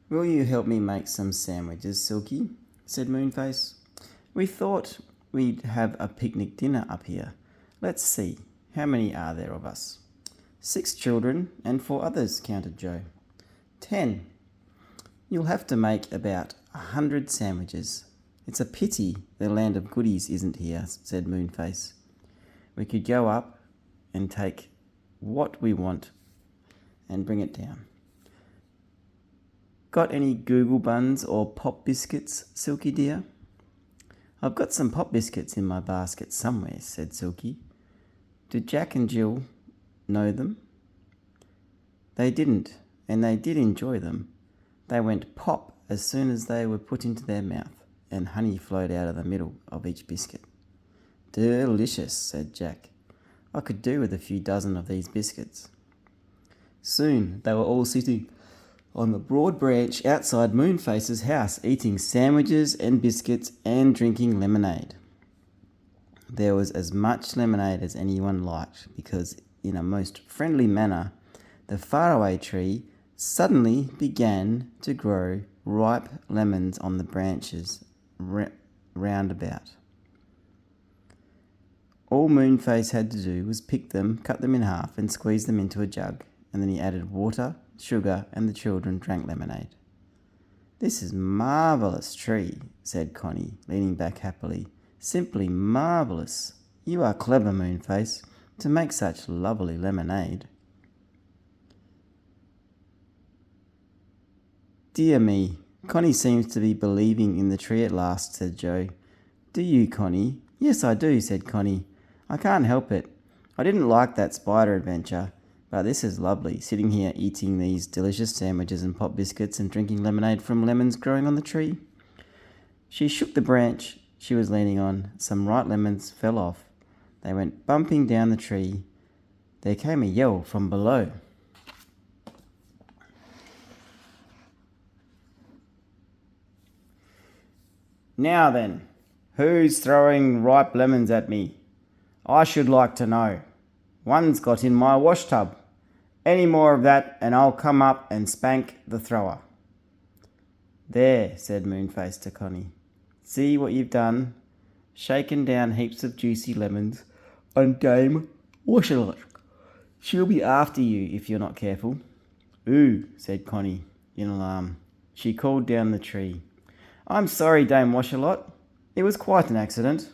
Will you help me make some sandwiches, Silky? Said Moonface. We thought we'd have a picnic dinner up here. Let's see, how many are there of us? 6 children and 4 others, counted Joe. 10. You'll have to make about 100 sandwiches. It's a pity the land of goodies isn't here, said Moonface. We could go up and take what we want and bring it down. Got any Google buns or pop biscuits, Silky dear? I've got some pop biscuits in my basket somewhere, said Silky. Did Jack and Jill know them? They didn't, and they did enjoy them. They went pop as soon as they were put into their mouth, and honey flowed out of the middle of each biscuit. Delicious, said Jack. I could do with a few dozen of these biscuits. Soon they were all sitting on the broad branch outside Moonface's house, eating sandwiches and biscuits and drinking lemonade. There was as much lemonade as anyone liked, because in a most friendly manner, the Faraway tree suddenly began to grow ripe lemons on the branches round about. All Moonface had to do was pick them, cut them in half, and squeeze them into a jug, and then he added water, sugar, and the children drank lemonade. This is marvellous tree, said Connie, leaning back happily. Simply marvellous. You are clever, Moonface, to make such lovely lemonade. Dear me, Connie seems to be believing in the tree at last, said Joe. Do you, Connie? Yes, I do, said Connie. I can't help it. I didn't like that spider adventure, but this is lovely, sitting here eating these delicious sandwiches and pop biscuits and drinking lemonade from lemons growing on the tree. She shook the branch she was leaning on. Some ripe lemons fell off. They went bumping down the tree. There came a yell from below. Now then, who's throwing ripe lemons at me? I should like to know. One's got in my wash tub. Any more of that and I'll come up and spank the thrower. There, said Moonface to Connie. See what you've done? Shaken down heaps of juicy lemons on Dame Washalot. She'll be after you if you're not careful. Ooh, said Connie in alarm. She called down the tree. I'm sorry, Dame Washalot. It was quite an accident.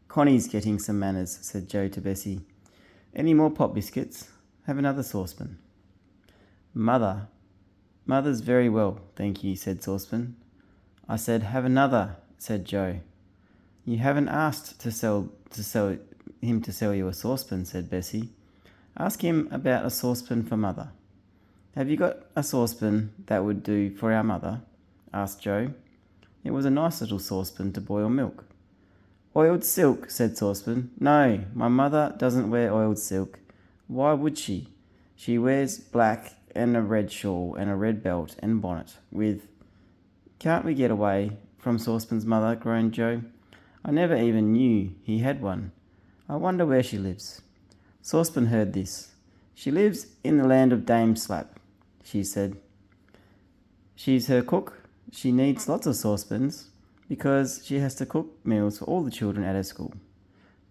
Connie's getting some manners, said Joe to Bessie. Any more pop biscuits? Have another saucepan. Mother's very well, thank you, said Saucepan. I said, have another, said Joe. You haven't asked him to sell you a saucepan, said Bessie. Ask him about a saucepan for Mother. Have you got a saucepan that would do for our mother? Asked Joe. It was a nice little saucepan to boil milk. Oiled silk, said Saucepan. No, my mother doesn't wear oiled silk. Why would she? She wears black and a red shawl and a red belt and bonnet with... Can't we get away from Saucepan's mother? Groaned Joe. I never even knew he had one. I wonder where she lives. Saucepan heard this. She lives in the land of Dame Slap, she said. She's her cook. She needs lots of saucepans because she has to cook meals for all the children at her school.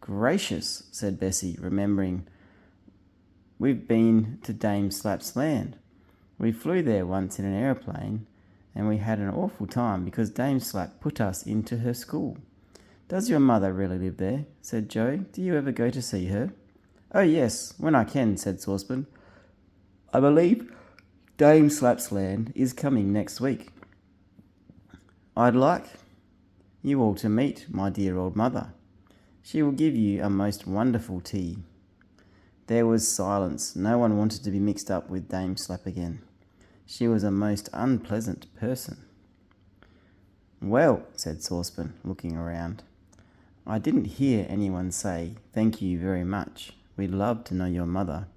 Gracious, said Bessie, remembering. We've been to Dame Slap's land. We flew there once in an aeroplane and we had an awful time because Dame Slap put us into her school. Does your mother really live there? Said Joe. Do you ever go to see her? Oh yes, when I can, said Saucepan. I believe Dame Slap's land is coming next week. I'd like you all to meet my dear old mother. She will give you a most wonderful tea. There was silence. No one wanted to be mixed up with Dame Slap again. She was a most unpleasant person. Well, said Saucepan, looking around. I didn't hear anyone say, thank you very much. We'd love to know your mother.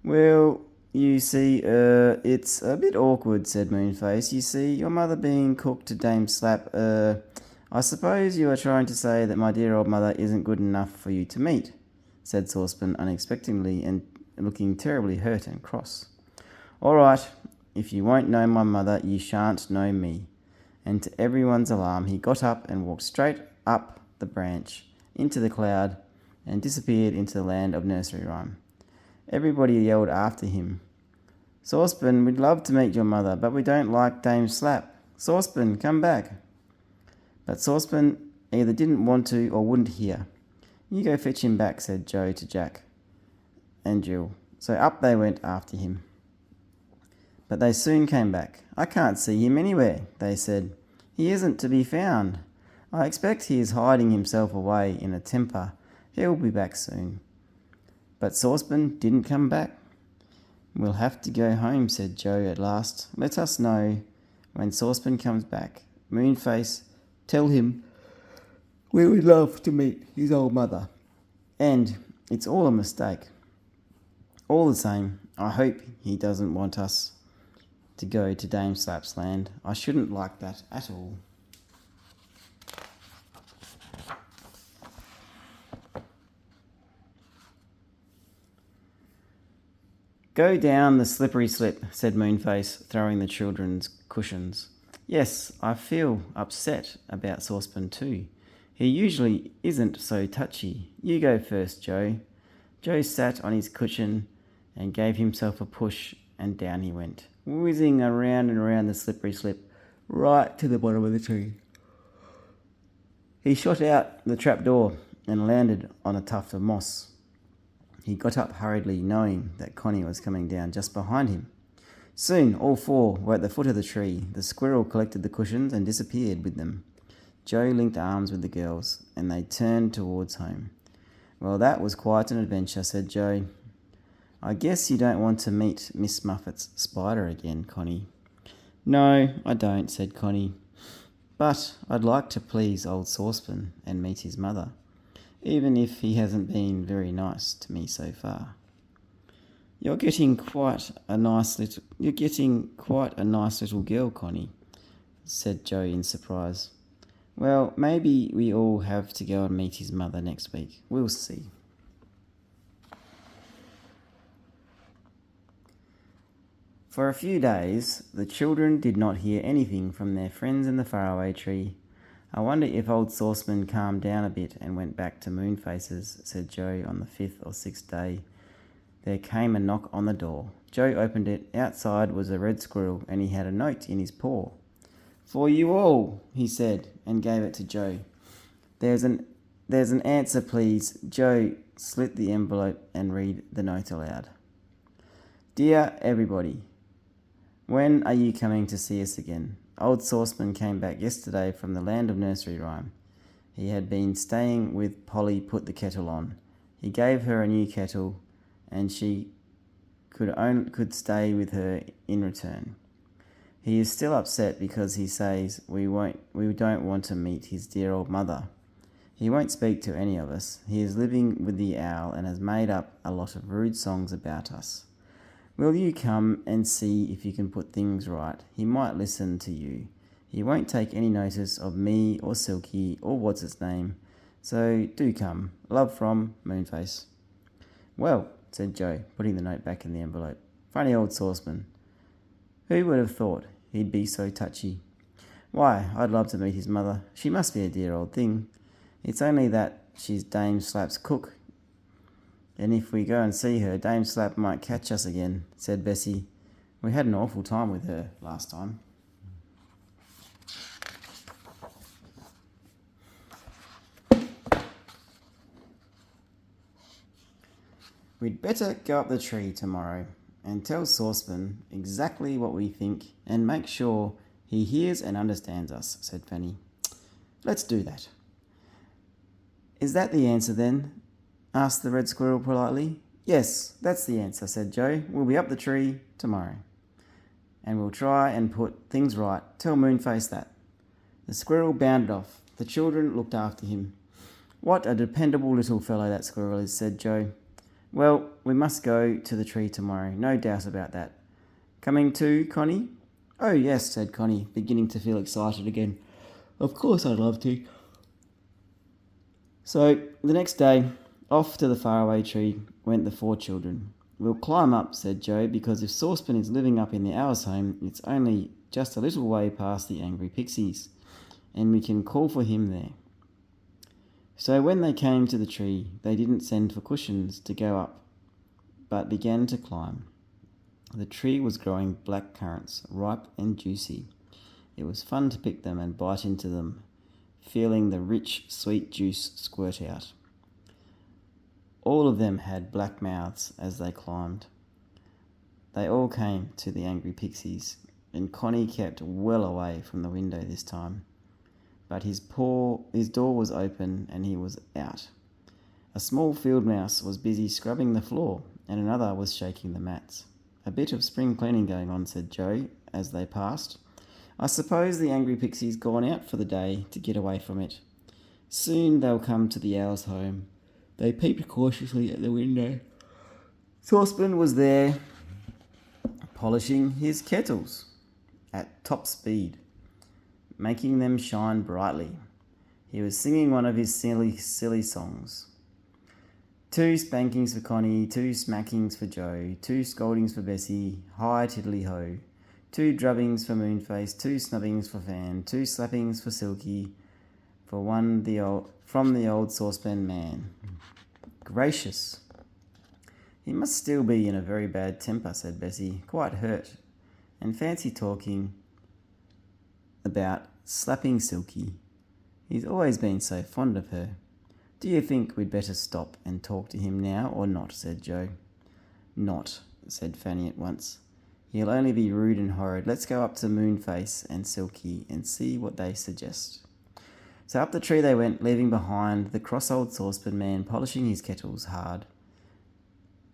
Well, you see, it's a bit awkward, said Moonface. You see, your mother being cook to Dame Slap, I suppose you are trying to say that my dear old mother isn't good enough for you to meet, said Saucepan unexpectedly and looking terribly hurt and cross. All right, If you won't know my mother, you shan't know me." And to everyone's alarm, he got up and walked straight up the branch into the cloud and disappeared into the land of nursery rhyme. Everybody yelled after him, "Saucepan, we'd love to meet your mother, but we don't like Dame Slap. Saucepan, come back." But Saucepan either didn't want to or wouldn't hear. "You go fetch him back," said Joe to Jack and Jill. So up they went after him. But they soon came back. "I can't see him anywhere," they said. "He isn't to be found. I expect he is hiding himself away in a temper. He'll be back soon." But Saucepan didn't come back. "We'll have to go home," said Joe at last. "Let us know when Saucepan comes back. Moonface, tell him we would love to meet his old mother. And it's all a mistake. All the same, I hope he doesn't want us to go to Dame Slap's land. I shouldn't like that at all." "Go down the slippery slip," said Moonface, throwing the children's cushions. "Yes, I feel upset about Saucepan too. He usually isn't so touchy. You go first, Joe." Joe sat on his cushion and gave himself a push, and down he went, whizzing around and around the slippery slip, right to the bottom of the tree. He shot out the trapdoor and landed on a tuft of moss. He got up hurriedly, knowing that Connie was coming down just behind him. Soon all four were at the foot of the tree. The squirrel collected the cushions and disappeared with them. Joe linked arms with the girls, and they turned towards home. "Well, that was quite an adventure," said Joe. "I guess you don't want to meet Miss Muffet's spider again, Connie." "No, I don't," said Connie. "But I'd like to please old Saucepan and meet his mother, even if he hasn't been very nice to me so far." You're getting quite a nice little girl, Connie," said Joe in surprise. "Well, maybe we all have to go and meet his mother next week. We'll see." For a few days, the children did not hear anything from their friends in the Faraway tree. "I wonder if old Saucepan calmed down a bit and went back to Moonface's," said Joe on the 5th or 6th day. There came a knock on the door. Joe opened it. Outside was a red squirrel, and he had a note in his paw. "For you all," he said, and gave it to Joe. There's an answer, please." Joe slit the envelope and read the note aloud. "Dear everybody, when are you coming to see us again? Old Saucepan came back yesterday from the land of nursery rhyme. He had been staying with Polly Put the Kettle On. He gave her a new kettle, and she could stay with her in return. He is still upset because he says we don't want to meet his dear old mother. He won't speak to any of us. He is living with the owl and has made up a lot of rude songs about us. Will you come and see if you can put things right? He might listen to you. He won't take any notice of me or Silky or what's its name. So do come. Love from Moonface." "Well," said Joe, putting the note back in the envelope. "Funny old Saucepan. Who would have thought he'd be so touchy? Why, I'd love to meet his mother. She must be a dear old thing. It's only that she's Dame Slap's cook. And if we go and see her, Dame Slap might catch us again," said Bessie. "We had an awful time with her last time." "We'd better go up the tree tomorrow and tell Saucepan exactly what we think and make sure he hears and understands us," said Fanny. "Let's do that." "Is that the answer then?" asked the red squirrel politely. "Yes, that's the answer," said Joe. "We'll be up the tree tomorrow, and we'll try and put things right. Tell Moonface that." The squirrel bounded off. The children looked after him. "What a dependable little fellow that squirrel is," said Joe. "Well, we must go to the tree tomorrow, no doubt about that. Coming too, Connie?" "Oh, yes," said Connie, beginning to feel excited again. "Of course I'd love to." So the next day, off to the faraway tree went the 4 children. We'll climb up, said Joe, because if Saucepan is living up in the Owl's home, it's only just a little way past the angry pixies, and we can call for him there. So when they came to the tree, they didn't send for cushions to go up, but began to climb. The tree was growing black currants, ripe and juicy. It was fun to pick them and bite into them, feeling the rich, sweet juice squirt out. All of them had black mouths as they climbed. They all came to the angry pixies, and Connie kept well away from the window this time. But his door was open and he was out. A small field mouse was busy scrubbing the floor, and another was shaking the mats. A bit of spring cleaning going on, said Joe as they passed. I suppose the angry pixie's gone out for the day to get away from it. Soon they'll come to the Owl's home. They peeped cautiously at the window. Saucepan was there, polishing his kettles at top speed, making them shine brightly. He was singing one of his silly songs. 2 spankings for Connie, 2 smackings for Joe, 2 scoldings for Bessie, hi tiddly ho, 2 drubbings for Moonface, 2 snubbings for Fan, 2 slappings for Silky, for one from the old saucepan man. Gracious! He must still be in a very bad temper, said Bessie, quite hurt, and fancy talking about slapping Silky. He's always been so fond of her. Do you think we'd better stop and talk to him now or not, said Joe. Not, said Fanny at once. He'll only be rude and horrid. Let's go up to Moonface and Silky and see what they suggest. So up the tree they went, leaving behind the cross old saucepan man polishing his kettles hard.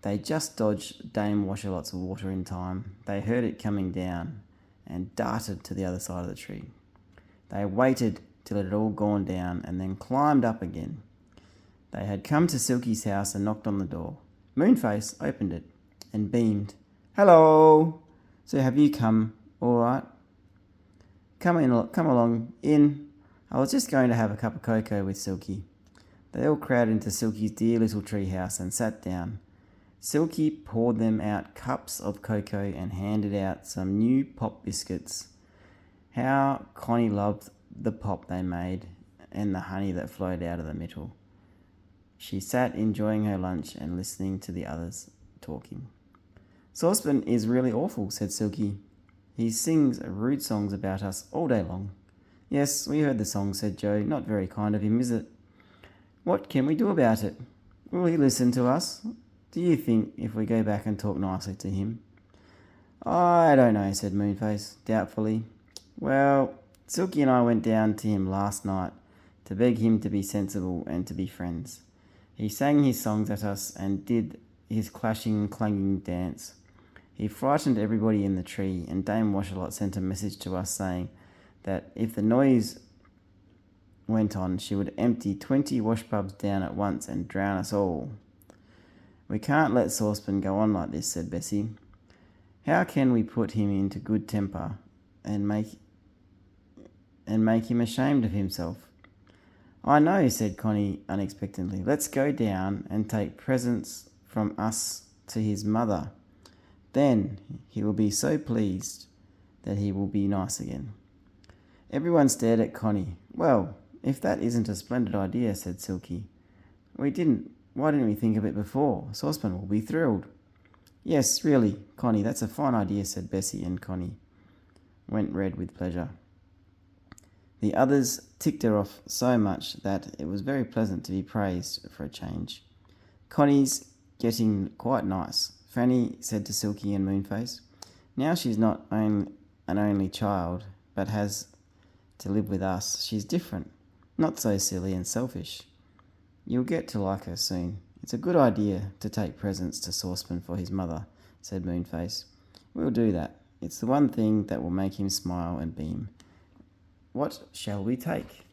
They just dodged Dame Washalot's water in time. They heard it coming down and darted to the other side of the tree. They waited till it had all gone down and then climbed up again. They had come to Silky's house and knocked on the door. Moonface opened it and beamed. Hello! So have you come, all right? Come along in. I was just going to have a cup of cocoa with Silky. They all crowded into Silky's dear little tree house and sat down. Silky poured them out cups of cocoa and handed out some new pop biscuits. How Connie loved the pop they made and the honey that flowed out of the middle. She sat enjoying her lunch and listening to the others talking. Saucepan is really awful, said Silky. He sings rude songs about us all day long. Yes, we heard the song, said Joe. Not very kind of him, is it? What can we do about it? Will he listen to us? Do you think if we go back and talk nicely to him? I don't know, said Moonface, doubtfully. Well, Silky and I went down to him last night to beg him to be sensible and to be friends. He sang his songs at us and did his clashing, clanging dance. He frightened everybody in the tree, and Dame Washalot sent a message to us saying that if the noise went on, she would empty 20 washpubs down at once and drown us all. We can't let Saucepan go on like this, said Bessie. How can we put him into good temper and make him ashamed of himself? I know, said Connie unexpectedly. Let's go down and take presents from us to his mother. Then he will be so pleased that he will be nice again. Everyone stared at Connie. Well, if that isn't a splendid idea, said Silky. Why didn't we think of it before? Saucepan will be thrilled. Yes, really, Connie, that's a fine idea, said Bessie, and Connie went red with pleasure. The others ticked her off so much that it was very pleasant to be praised for a change. Connie's getting quite nice, Fanny said to Silky and Moonface. Now she's not an only child, but has to live with us. She's different, not so silly and selfish. You'll get to like her soon. It's a good idea to take presents to Saucepan for his mother, said Moonface. We'll do that. It's the one thing that will make him smile and beam. What shall we take?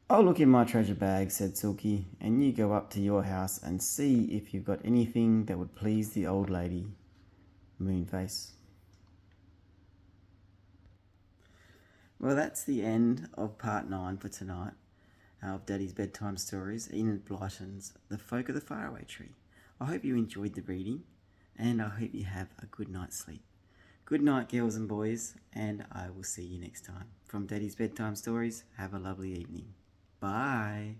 I'll look in my treasure bag, said Silky, and you go up to your house and see if you've got anything that would please the old lady, Moonface. Well, that's the end of part 9 for tonight. of Daddy's Bedtime Stories, Enid Blighton's The Folk of the Faraway Tree. I hope you enjoyed the reading, and I hope you have a good night's sleep. Good night, girls and boys, and I will see you next time. From Daddy's Bedtime Stories, have a lovely evening. Bye.